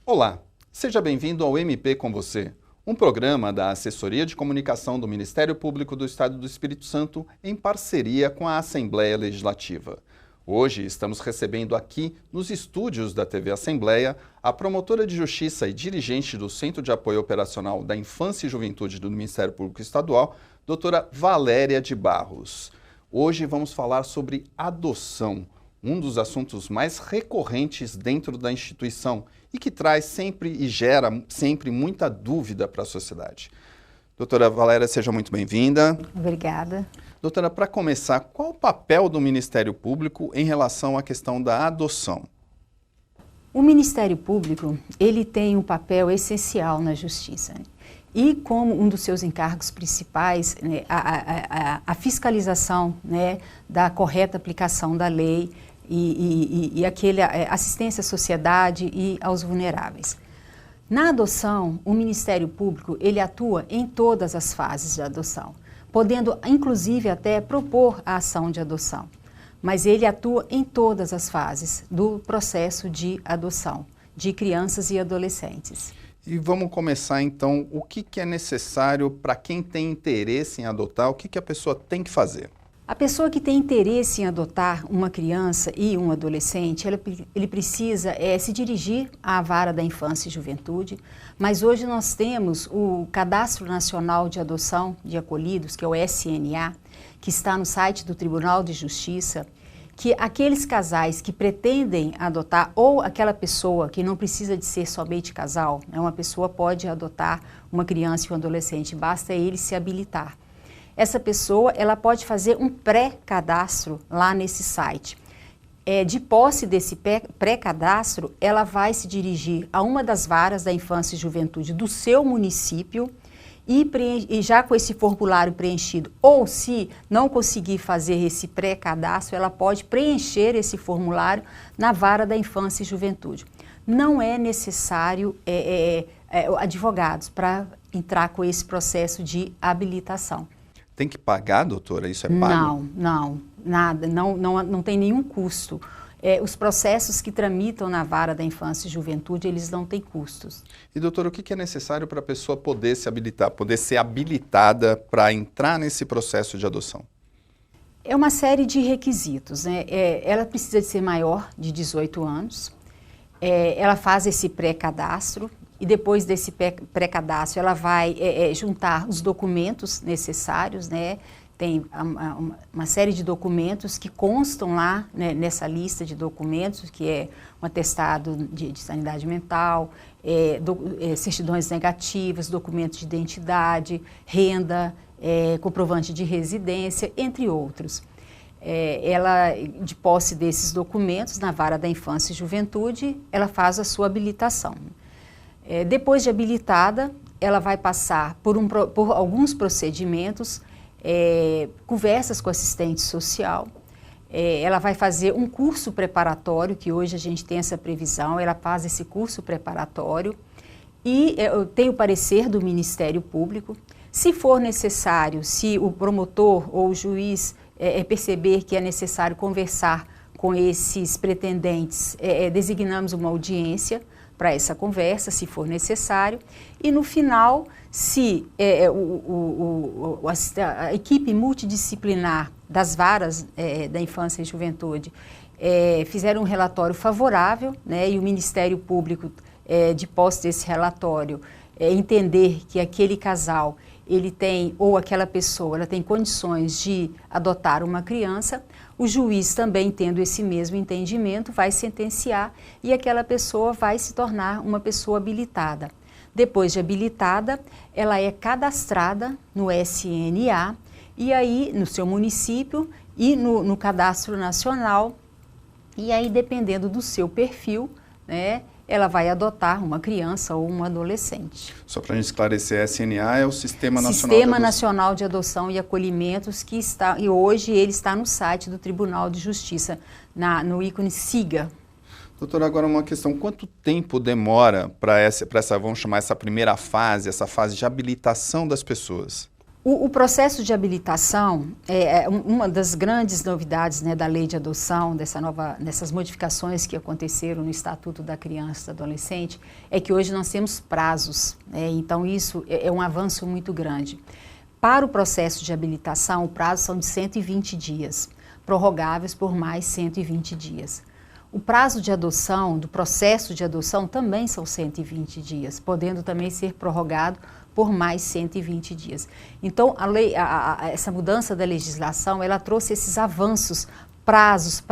Olá, seja bem-vindo ao MP com você, um programa da Assessoria de Comunicação do Ministério Público do Estado do Espírito Santo em parceria com a Assembleia Legislativa. Hoje estamos recebendo aqui, nos estúdios da TV Assembleia, a promotora de Justiça e dirigente do Centro de Apoio Operacional da Infância e Juventude do Ministério Público Estadual, doutora Valéria de Barros. Hoje vamos falar sobre adoção, um dos assuntos mais recorrentes dentro da instituição e que traz sempre e gera sempre muita dúvida para a sociedade. Doutora Valéria, seja muito bem-vinda. Obrigada. Doutora, para começar, qual o papel do Ministério Público em relação à questão da adoção? O Ministério Público, ele tem um papel essencial na Justiça. E como um dos seus encargos principais, né, a fiscalização, né, da correta aplicação da lei e assistência à sociedade e aos vulneráveis. Na adoção, o Ministério Público ele atua em todas as fases de adoção, podendo inclusive até propor a ação de adoção. Mas ele atua em todas as fases do processo de adoção de crianças e adolescentes. E vamos começar então, o que é necessário para quem tem interesse em adotar, o que a pessoa tem que fazer? A pessoa que tem interesse em adotar uma criança e um adolescente, ele precisa se dirigir à Vara da Infância e Juventude, mas hoje nós temos o Cadastro Nacional de Adoção de Acolhidos, que é o SNA, que está no site do Tribunal de Justiça, que aqueles casais que pretendem adotar, ou aquela pessoa que não precisa de ser somente casal, né, uma pessoa pode adotar uma criança e um adolescente, basta ele se habilitar. Essa pessoa ela pode fazer um pré-cadastro lá nesse site. De posse desse pré-cadastro, ela vai se dirigir a uma das varas da infância e juventude do seu município e já com esse formulário preenchido, ou se não conseguir fazer esse pré-cadastro, ela pode preencher esse formulário na vara da infância e juventude. Não é necessário advogados para entrar com esse processo de habilitação. Tem que pagar, doutora? Isso é pago? Não, nada, não tem nenhum custo. Os processos que tramitam na Vara da Infância e Juventude, eles não têm custos. E, doutora, o que é necessário para a pessoa poder se habilitar, poder ser habilitada para entrar nesse processo de adoção? É uma série de requisitos, né? Ela precisa de ser maior de 18 anos, ela faz esse pré-cadastro, e depois desse pré-cadastro ela vai juntar os documentos necessários, né? Tem uma série de documentos que constam lá, né, nessa lista de documentos, que é um atestado de sanidade mental, certidões negativas, documentos de identidade, renda, comprovante de residência, entre outros. Ela, de posse desses documentos, na Vara da Infância e Juventude, ela faz a sua habilitação. Depois de habilitada, ela vai passar por alguns procedimentos, conversas com assistente social, ela vai fazer um curso preparatório, que hoje a gente tem essa previsão, ela faz esse curso preparatório e tem o parecer do Ministério Público. Se for necessário, se o promotor ou o juiz perceber que é necessário conversar com esses pretendentes, designamos uma audiência para essa conversa, se for necessário, e no final, se a equipe multidisciplinar das varas da infância e juventude fizer um relatório favorável, né, e o Ministério Público, de posse desse relatório, entender que aquele casal ele tem, ou aquela pessoa, ela tem condições de adotar uma criança, o juiz também, tendo esse mesmo entendimento, vai sentenciar e aquela pessoa vai se tornar uma pessoa habilitada. Depois de habilitada, ela é cadastrada no SNA e aí no seu município e no Cadastro Nacional, e aí dependendo do seu perfil, né, ela vai adotar uma criança ou um adolescente. Só para a gente esclarecer, a SNA é o Sistema Nacional de Adoção e Acolhimentos, que está, e hoje ele está no site do Tribunal de Justiça, no ícone SIGA. Doutora, agora uma questão, quanto tempo demora para essa, vamos chamar essa primeira fase, essa fase de habilitação das pessoas? O processo de habilitação é uma das grandes novidades, né, da lei de adoção, dessas modificações que aconteceram no Estatuto da Criança e do Adolescente, é que hoje nós temos prazos, né, então isso é um avanço muito grande. Para o processo de habilitação, o prazo são de 120 dias, prorrogáveis por mais 120 dias. O prazo de adoção, do processo de adoção, também são 120 dias, podendo também ser prorrogado por mais 120 dias. Então, essa mudança da legislação, ela trouxe esses avanços, prazos,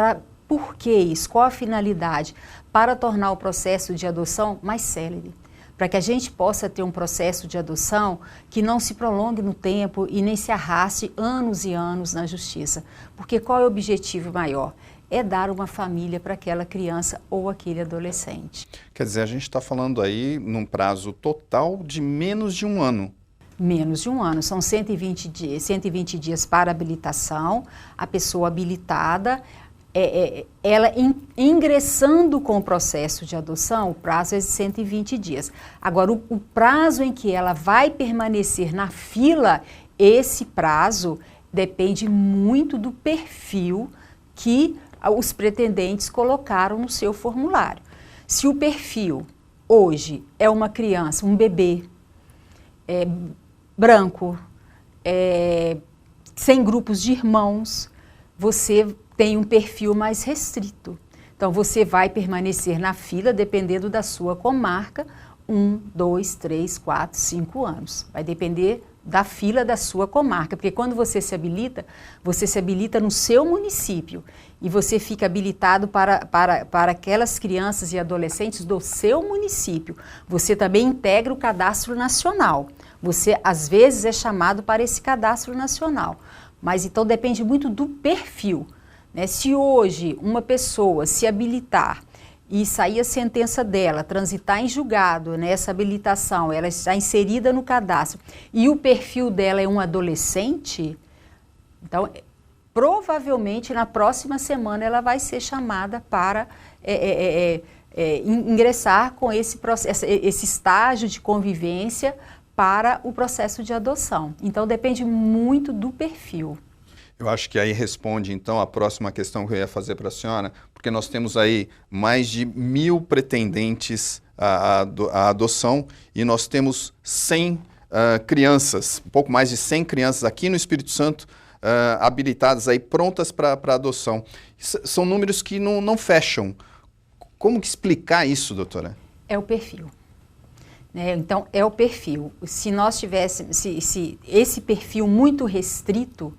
por que isso? Qual a finalidade? Para tornar o processo de adoção mais célere, para que a gente possa ter um processo de adoção que não se prolongue no tempo e nem se arraste anos e anos na justiça. Porque qual é o objetivo maior? É dar uma família para aquela criança ou aquele adolescente. Quer dizer, a gente está falando aí num prazo total de menos de um ano. Menos de um ano, são 120 dias para habilitação, a pessoa habilitada, ela ingressando com o processo de adoção, o prazo é de 120 dias. Agora, o prazo em que ela vai permanecer na fila, esse prazo depende muito do perfil que os pretendentes colocaram no seu formulário. Se o perfil hoje é uma criança, um bebê, branco, sem grupos de irmãos, você tem um perfil mais restrito. Então, você vai permanecer na fila, dependendo da sua comarca, 1, 2, 3, 4, 5 anos. Vai depender da fila da sua comarca, porque quando você se habilita no seu município e você fica habilitado para aquelas crianças e adolescentes do seu município. Você também integra o cadastro nacional. Você, às vezes, é chamado para esse cadastro nacional. Mas, então, depende muito do perfil, né? Se hoje uma pessoa se habilitar e sair a sentença dela, transitar em julgado, né, essa habilitação, ela está inserida no cadastro, e o perfil dela é um adolescente, então, provavelmente, na próxima semana, ela vai ser chamada para ingressar com esse processo, esse estágio de convivência para o processo de adoção. Então, depende muito do perfil. Eu acho que aí responde, então, a próxima questão que eu ia fazer para a senhora, porque nós temos aí mais de 1.000 pretendentes à adoção e nós temos 100 crianças, um pouco mais de 100 crianças aqui no Espírito Santo habilitadas aí, prontas para adoção. São números que não fecham. Como que explicar isso, doutora? É o perfil. Então, é o perfil. Se nós tivéssemos, se esse perfil muito restrito,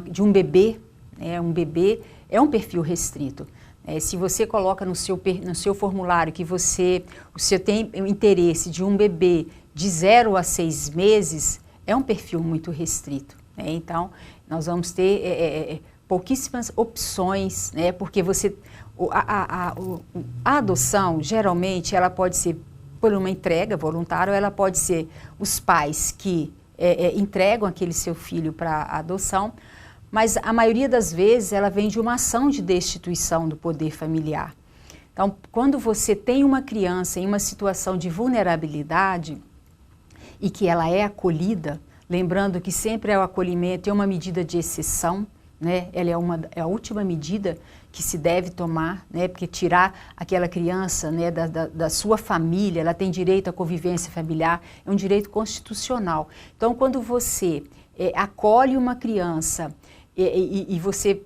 de um bebê, um bebê é um perfil restrito. Se você coloca no seu formulário que você tem o interesse de um bebê de 0 a 6 meses, é um perfil muito restrito. Então, nós vamos ter pouquíssimas opções, porque a adoção, geralmente, ela pode ser por uma entrega voluntária, ou ela pode ser os pais que entregam aquele seu filho para adoção, mas a maioria das vezes ela vem de uma ação de destituição do poder familiar. Então, quando você tem uma criança em uma situação de vulnerabilidade e que ela é acolhida, lembrando que sempre o acolhimento é uma medida de exceção, ela é a última medida que se deve tomar, porque tirar aquela criança da sua família, ela tem direito à convivência familiar, é um direito constitucional. Então, quando você acolhe uma criança e você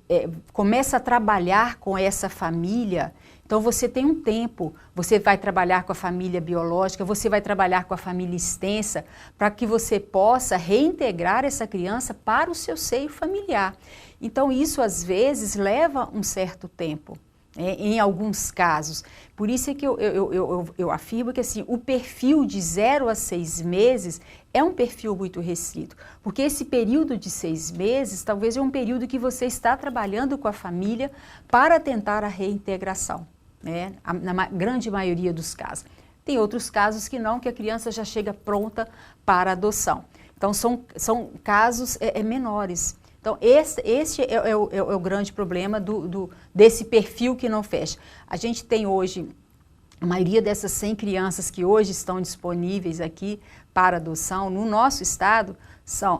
começa a trabalhar com essa família, então você tem um tempo, você vai trabalhar com a família biológica, você vai trabalhar com a família extensa, para que você possa reintegrar essa criança para o seu seio familiar. Então isso às vezes leva um certo tempo, em alguns casos. Por isso é que eu afirmo que assim, o perfil de 0 a 6 meses é um perfil muito restrito, porque esse período de 6 meses talvez é um período que você está trabalhando com a família para tentar a reintegração. Na grande maioria dos casos. Tem outros casos que não, que a criança já chega pronta para adoção. Então, são casos menores. Então, esse é o grande problema desse perfil que não fecha. A gente tem hoje, a maioria dessas 100 crianças que hoje estão disponíveis aqui para adoção, no nosso estado,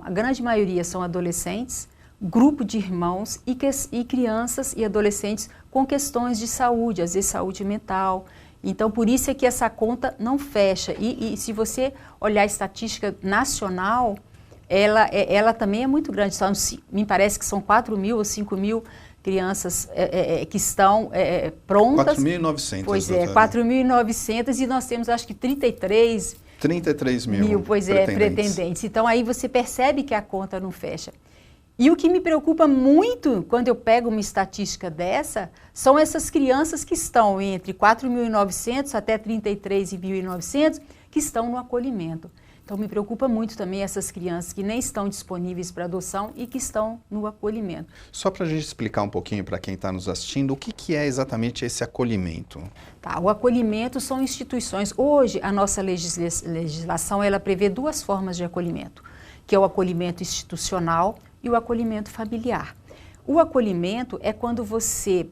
a grande maioria são adolescentes, grupo de irmãos e crianças e adolescentes com questões de saúde, às vezes saúde mental. Então, por isso é que essa conta não fecha. E se você olhar a estatística nacional, ela também é muito grande. Me parece que são 4.000 ou 5.000 crianças que estão prontas. 4.900. Pois é, 4.900 e nós temos acho que 33 mil pretendentes. Então aí você percebe que a conta não fecha. E o que me preocupa muito quando eu pego uma estatística dessa são essas crianças que estão entre 4.900 até 33.900 que estão no acolhimento. Então me preocupa muito também essas crianças que nem estão disponíveis para adoção e que estão no acolhimento. Só para a gente explicar um pouquinho para quem está nos assistindo, o que é exatamente esse acolhimento? Tá, o acolhimento são instituições. Hoje a nossa legislação ela prevê duas formas de acolhimento, que é o acolhimento institucional e o acolhimento familiar. O acolhimento é quando você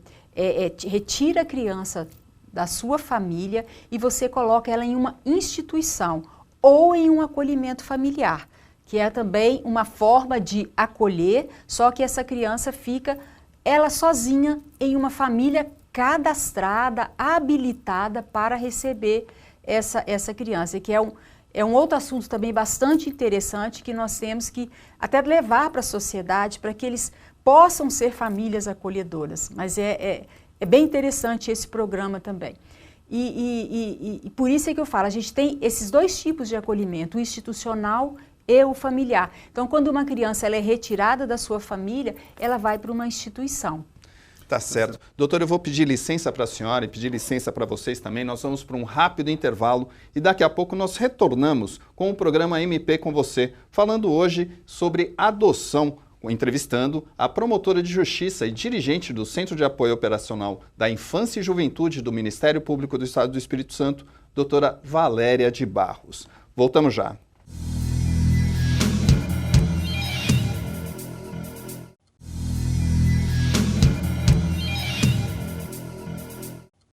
retira a criança da sua família e você coloca ela em uma instituição ou em um acolhimento familiar, que é também uma forma de acolher, só que essa criança fica ela sozinha em uma família cadastrada, habilitada para receber essa criança, que é um outro assunto também bastante interessante que nós temos que até levar para a sociedade para que eles possam ser famílias acolhedoras. Mas é bem interessante esse programa também. E por isso é que eu falo, a gente tem esses dois tipos de acolhimento, o institucional e o familiar. Então, quando uma criança ela é retirada da sua família, ela vai para uma instituição. Tá certo. Doutora, eu vou pedir licença para a senhora e pedir licença para vocês também. Nós vamos para um rápido intervalo e daqui a pouco nós retornamos com o programa MP com você, falando hoje sobre adoção, entrevistando a promotora de justiça e dirigente do Centro de Apoio Operacional da Infância e Juventude do Ministério Público do Estado do Espírito Santo, doutora Valéria de Barros. Voltamos já.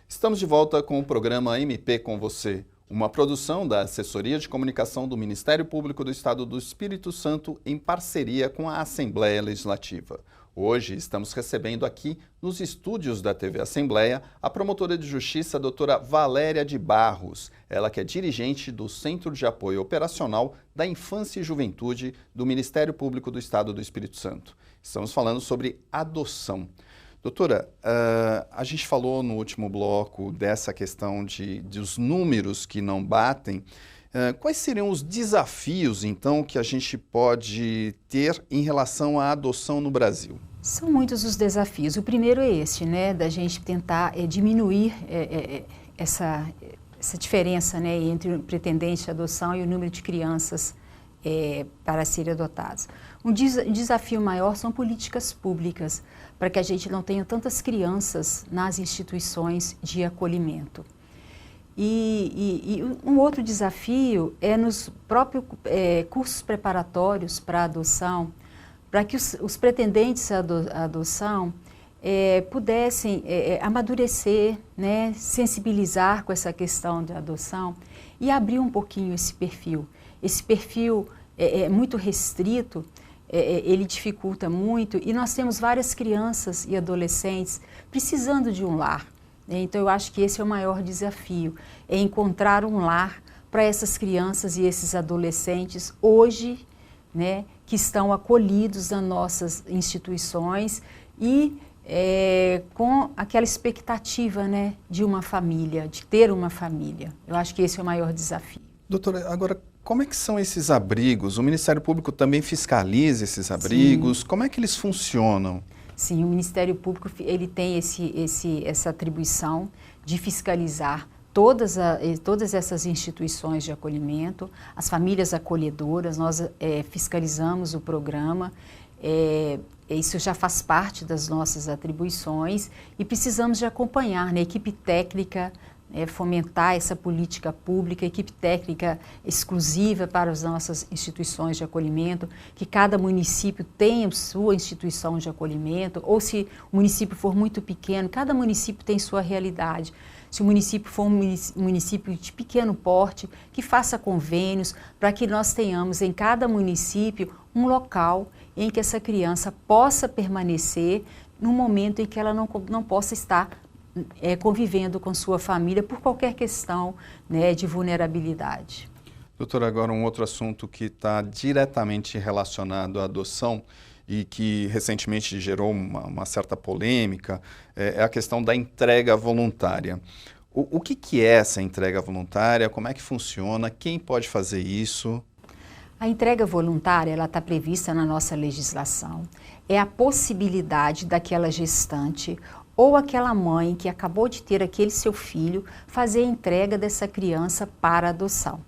Estamos de volta com o programa MP com você, uma produção da Assessoria de Comunicação do Ministério Público do Estado do Espírito Santo em parceria com a Assembleia Legislativa. Hoje estamos recebendo aqui nos estúdios da TV Assembleia a promotora de justiça, a doutora Valéria de Barros, ela que é dirigente do Centro de Apoio Operacional da Infância e Juventude do Ministério Público do Estado do Espírito Santo. Estamos falando sobre adoção. Doutora, a gente falou no último bloco dessa questão dos números que não batem. Quais seriam os desafios, então, que a gente pode ter em relação à adoção no Brasil? São muitos os desafios. O primeiro é esse, né, da gente tentar diminuir essa diferença, né, entre o pretendente de adoção e o número de crianças para serem adotadas. Um desafio maior são políticas públicas, para que a gente não tenha tantas crianças nas instituições de acolhimento. E um outro desafio é nos próprios cursos preparatórios para a adoção, para que os pretendentes à adoção pudessem amadurecer, né, sensibilizar com essa questão de adoção e abrir um pouquinho esse perfil. Esse perfil é muito restrito, ele dificulta muito e nós temos várias crianças e adolescentes precisando de um lar. Então eu acho que esse é o maior desafio, é encontrar um lar para essas crianças e esses adolescentes hoje, né, que estão acolhidos nas nossas instituições e com aquela expectativa, né, de uma família, de ter uma família. Eu acho que esse é o maior desafio. Doutora, agora como é que são esses abrigos? O Ministério Público também fiscaliza esses abrigos? Sim. Como é que eles funcionam? Sim, o Ministério Público ele tem essa atribuição de fiscalizar todas essas instituições de acolhimento, as famílias acolhedoras, nós fiscalizamos o programa, isso já faz parte das nossas atribuições e precisamos de acompanhar, né, equipe técnica, fomentar essa política pública, equipe técnica exclusiva para as nossas instituições de acolhimento, que cada município tenha sua instituição de acolhimento, ou se o município for muito pequeno, cada município tem sua realidade. se o município for um município de pequeno porte, que faça convênios para que nós tenhamos em cada município um local em que essa criança possa permanecer no momento em que ela não possa estar convivendo com sua família por qualquer questão, né, de vulnerabilidade. Doutora, agora um outro assunto que está diretamente relacionado à adoção e que recentemente gerou uma certa polêmica, é a questão da entrega voluntária. O que é essa entrega voluntária? Como é que funciona? Quem pode fazer isso? A entrega voluntária, ela está prevista na nossa legislação. É a possibilidade daquela gestante ou aquela mãe que acabou de ter aquele seu filho fazer a entrega dessa criança para adoção.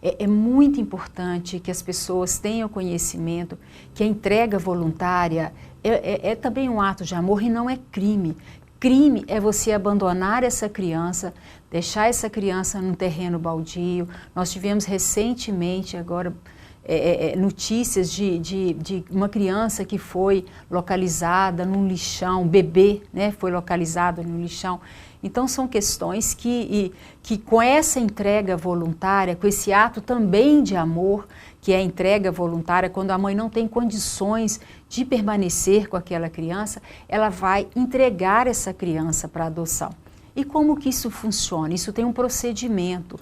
É muito importante que as pessoas tenham conhecimento que a entrega voluntária é também um ato de amor e não é crime. Crime é você abandonar essa criança, deixar essa criança num terreno baldio. Nós tivemos recentemente agora notícias de uma criança que foi localizada num lixão, um bebê, né, foi localizado no lixão. Então são questões que com essa entrega voluntária, com esse ato também de amor, que é a entrega voluntária, quando a mãe não tem condições de permanecer com aquela criança, ela vai entregar essa criança para adoção. E como que isso funciona? Isso tem um procedimento.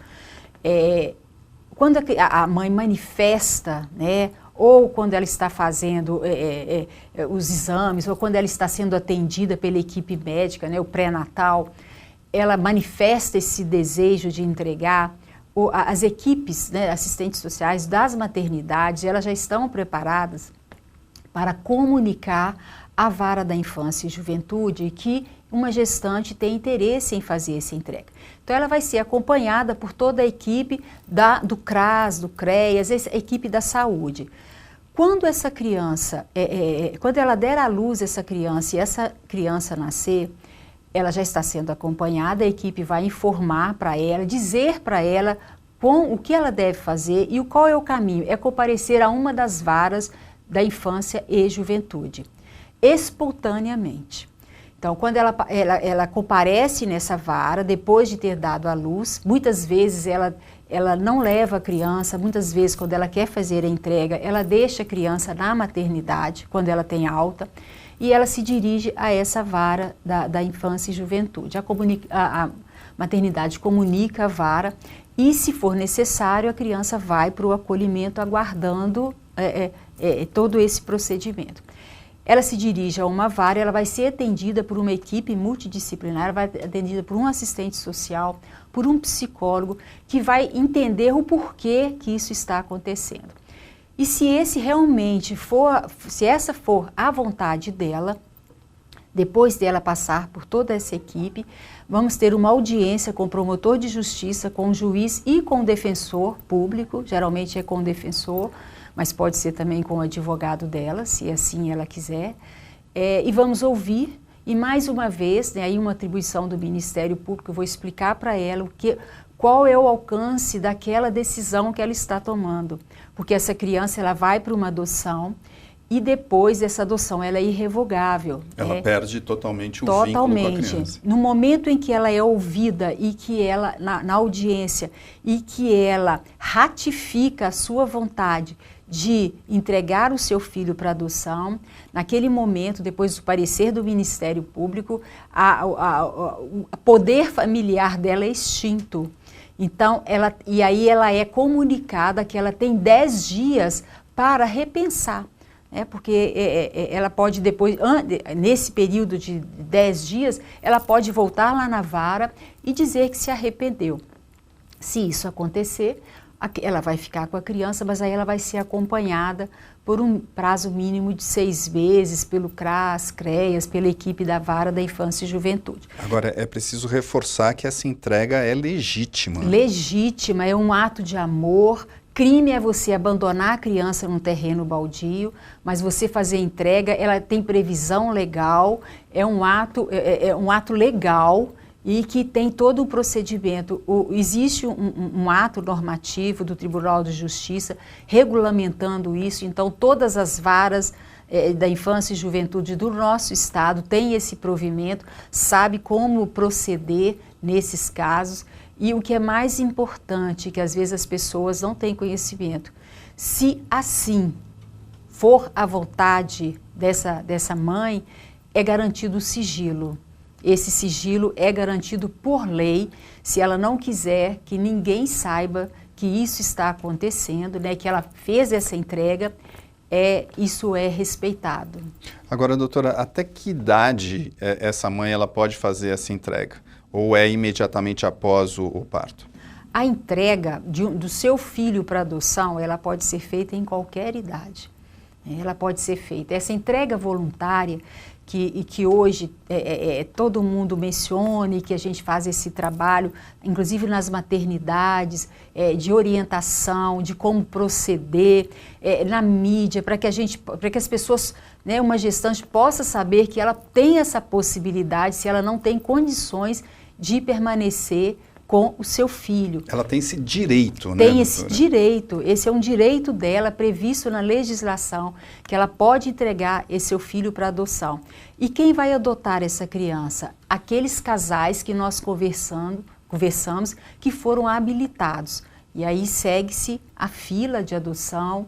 Quando a mãe manifesta, né, ou quando ela está fazendo os exames, ou quando ela está sendo atendida pela equipe médica, né, o pré-natal, ela manifesta esse desejo de entregar, as equipes, né, assistentes sociais das maternidades, elas já estão preparadas para comunicar à vara da infância e juventude que uma gestante tem interesse em fazer essa entrega. Então ela vai ser acompanhada por toda a equipe do CRAS, do CREAS, a equipe da saúde. Quando essa criança, quando ela der à luz essa criança e essa criança nascer, ela já está sendo acompanhada, a equipe vai informar para ela, dizer para ela o que ela deve fazer e qual é o caminho. É comparecer a uma das varas da infância e juventude, espontaneamente. Então, quando ela comparece nessa vara, depois de ter dado à luz, muitas vezes ela não leva a criança, muitas vezes quando ela quer fazer a entrega, ela deixa a criança na maternidade, quando ela tem alta, e ela se dirige a essa vara da infância e juventude. A maternidade comunica a vara e, se for necessário, a criança vai para o acolhimento aguardando todo esse procedimento. Ela se dirige a uma vara, ela vai ser atendida por uma equipe multidisciplinar, vai ser atendida por um assistente social, por um psicólogo, que vai entender o porquê que isso está acontecendo. E se essa for a vontade dela, depois dela passar por toda essa equipe, vamos ter uma audiência com o promotor de justiça, com o juiz e com o defensor público, geralmente é com o defensor, mas pode ser também com o advogado dela, se assim ela quiser, e vamos ouvir, e mais uma vez, né, aí uma atribuição do Ministério Público, eu vou explicar para ela qual é o alcance daquela decisão que ela está tomando, porque essa criança ela vai para uma adoção e depois essa adoção ela é irrevogável. Ela perde totalmente o vínculo com a criança. No momento em que ela é ouvida e que ela, na audiência, e que ela ratifica a sua vontade de entregar o seu filho para adoção, naquele momento, depois do parecer do Ministério Público, o poder familiar dela é extinto. Então, aí ela é comunicada que ela tem 10 dias para repensar. Porque ela pode depois, nesse período de 10 dias, ela pode voltar lá na vara e dizer que se arrependeu. Se isso acontecer, ela vai ficar com a criança, mas aí ela vai ser acompanhada por um prazo mínimo de 6 meses pelo CRAS, CREAS, pela equipe da vara da infância e juventude. Agora, é preciso reforçar que essa entrega é legítima. Legítima, é um ato de amor. Crime é você abandonar a criança num terreno baldio, mas você fazer a entrega, ela tem previsão legal, é um ato legal e que tem todo um procedimento. Existe um ato normativo do Tribunal de Justiça regulamentando isso, então todas as varas da infância e juventude do nosso estado têm esse provimento, sabe como proceder, nesses casos. E o que é mais importante, que às vezes as pessoas não têm conhecimento, se assim for a vontade dessa mãe, é garantido o sigilo. Esse sigilo é garantido por lei, se ela não quiser que ninguém saiba que isso está acontecendo, né, que ela fez essa entrega, isso é respeitado. Agora, doutora, até que idade essa mãe ela pode fazer essa entrega? Ou é imediatamente após o parto? A entrega do seu filho para adoção, ela pode ser feita em qualquer idade. Ela pode ser feita. Essa entrega voluntária, que hoje todo mundo menciona e que a gente faz esse trabalho, inclusive nas maternidades, de orientação, de como proceder, na mídia, para que as pessoas, né, uma gestante possa saber que ela tem essa possibilidade, se ela não tem condições de permanecer com o seu filho. Ela tem esse direito, né, Tem esse direito, esse é um direito dela previsto na legislação, que ela pode entregar esse seu filho para adoção. E quem vai adotar essa criança? Aqueles casais que nós conversamos que foram habilitados. E aí segue-se a fila de adoção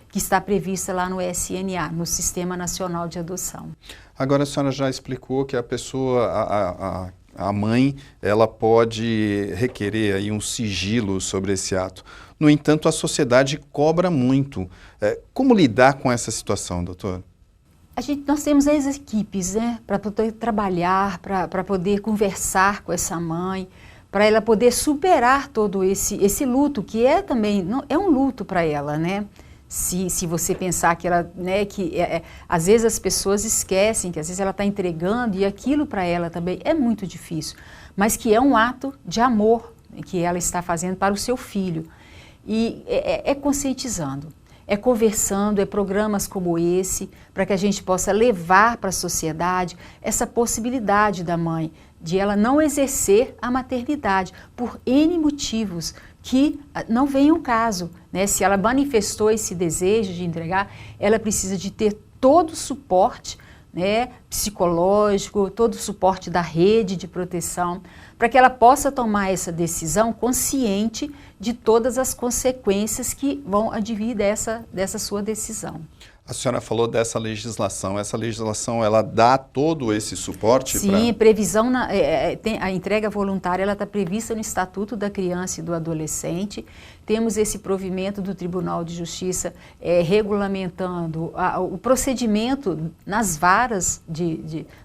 que está prevista lá no SNA, no Sistema Nacional de Adoção. Agora a senhora já explicou que a pessoa, a mãe, ela pode requerer aí um sigilo sobre esse ato. No entanto, a sociedade cobra muito. Como lidar com essa situação, doutor? Nós temos as equipes, né, para poder trabalhar, para poder conversar com essa mãe, para ela poder superar todo esse luto, que também é um luto para ela, né? Se você pensar que ela, né, às vezes as pessoas esquecem que às vezes ela está entregando e aquilo para ela também é muito difícil, mas que é um ato de amor que ela está fazendo para o seu filho. E conscientizando, conversando, programas como esse, para que a gente possa levar para a sociedade essa possibilidade da mãe, de ela não exercer a maternidade por N motivos, que não vem ao caso, né? Se ela manifestou esse desejo de entregar, ela precisa de ter todo o suporte, né, psicológico, todo o suporte da rede de proteção, para que ela possa tomar essa decisão consciente de todas as consequências que vão advir dessa sua decisão. A senhora falou dessa legislação. Essa legislação, ela dá todo esse suporte? Sim, previsão, a entrega voluntária, ela está prevista no Estatuto da Criança e do Adolescente. Temos esse provimento do Tribunal de Justiça regulamentando o procedimento nas varas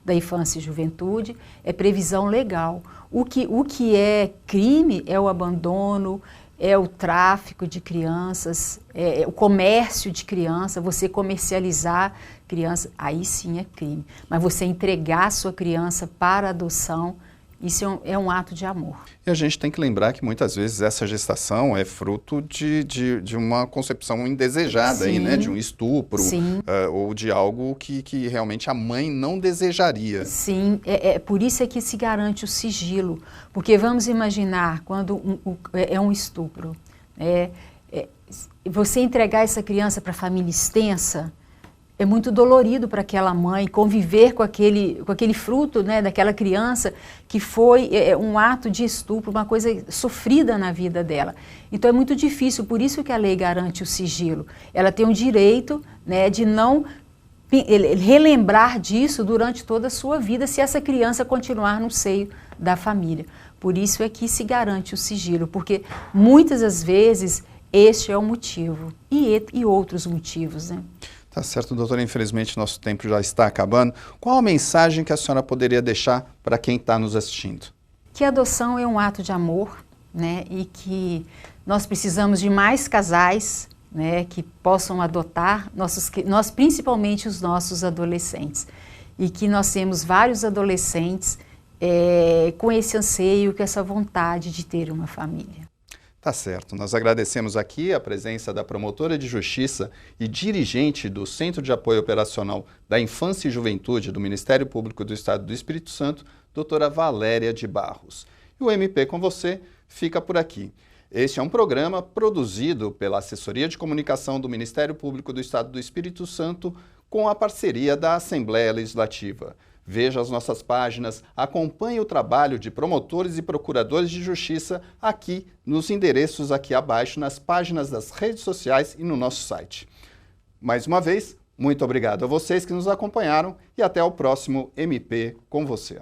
da infância e juventude, previsão legal. O que é crime é o abandono, é o tráfico de crianças, o comércio de criança, você comercializar criança, aí sim é crime. Mas você entregar a sua criança para adoção, isso é um ato de amor. E a gente tem que lembrar que muitas vezes essa gestação é fruto de uma concepção indesejada, aí, né? De um estupro, ou de algo que realmente a mãe não desejaria. Sim, por isso é que se garante o sigilo, porque vamos imaginar quando é um estupro, você entregar essa criança para a família extensa, é muito dolorido para aquela mãe conviver com aquele fruto, né, daquela criança que foi um ato de estupro, uma coisa sofrida na vida dela. Então é muito difícil, por isso que a lei garante o sigilo. Ela tem o direito, né, de não relembrar disso durante toda a sua vida, se essa criança continuar no seio da família. Por isso é que se garante o sigilo, porque muitas das vezes este é o motivo e outros motivos, né? Tá certo, doutora. Infelizmente, nosso tempo já está acabando. Qual a mensagem que a senhora poderia deixar para quem está nos assistindo? Que a adoção é um ato de amor, né? E que nós precisamos de mais casais, né, que possam adotar, principalmente os nossos adolescentes. E que nós temos vários adolescentes com esse anseio, com essa vontade de ter uma família. Tá certo. Nós agradecemos aqui a presença da promotora de justiça e dirigente do Centro de Apoio Operacional da Infância e Juventude do Ministério Público do Estado do Espírito Santo, doutora Valéria de Barros. E o MP com você fica por aqui. Este é um programa produzido pela Assessoria de Comunicação do Ministério Público do Estado do Espírito Santo com a parceria da Assembleia Legislativa. Veja as nossas páginas, acompanhe o trabalho de promotores e procuradores de justiça aqui nos endereços aqui abaixo, nas páginas das redes sociais e no nosso site. Mais uma vez, muito obrigado a vocês que nos acompanharam e até o próximo MP com você.